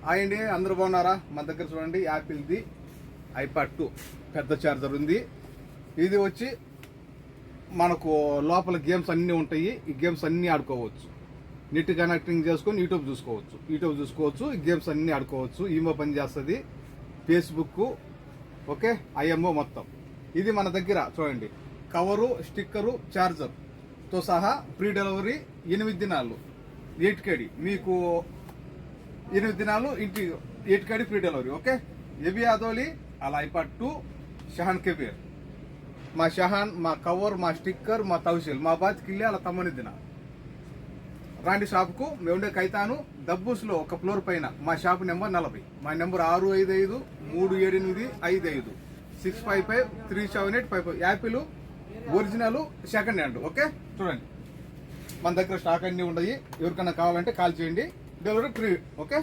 Hi అండి, అందరూ బాగున్నారా? మన దగ్గర చూడండి యాపిల్ది ఐపాడ్ 2 పెద్ద ఛార్జర్ ఉంది. ఇది వచ్చి మనకు లోపల గేమ్స్ అన్నీ ఉంటాయి. ఈ గేమ్స్ అన్నీ ఆడుకోవచ్చు. నెట్ కనెక్టింగ్ చేసుకొని యూట్యూబ్ చూసుకోవచ్చు. ఈ గేమ్స్ అన్నీ ఆడుకోవచ్చు. ఈమో పని చేస్తుంది, ఫేస్బుక్, ఓకే, ఐఎంఓ మొత్తం. ఇది మన దగ్గర చూడండి, కవరు, స్టిక్కరు, ఛార్జర్తో సహా ఫ్రీ డెలివరీ 8 దినాలు 8KD మీకు 8 దినాలు ఇంటి 8KD ఫ్రీ డెలివరీ. ఓకే, ఎబి ఆదోలి అలా ఐపాడ్ 2 షహాన్ కెబీర్, మా షహాన్, మా కవర్, మా స్టిక్కర్, మా తౌసిల్, మా బాత్కిల్లి అలా తమ్మని దిన రాండి షాప్కు. మేము ఉండే కైతాను దబ్బూస్లో ఒక ఫ్లోర్ పైన. మా షాప్ నెంబర్ 40. మా number 655-378-655-37855. Apple original, second hand. Okay, చూడండి మన దగ్గర స్టాక్ అన్నీ ఉన్నాయి. ఎవరికైనా కావాలంటే కాల్ చేయండి, డెలివరీ ఫ్రీ. ఓకే.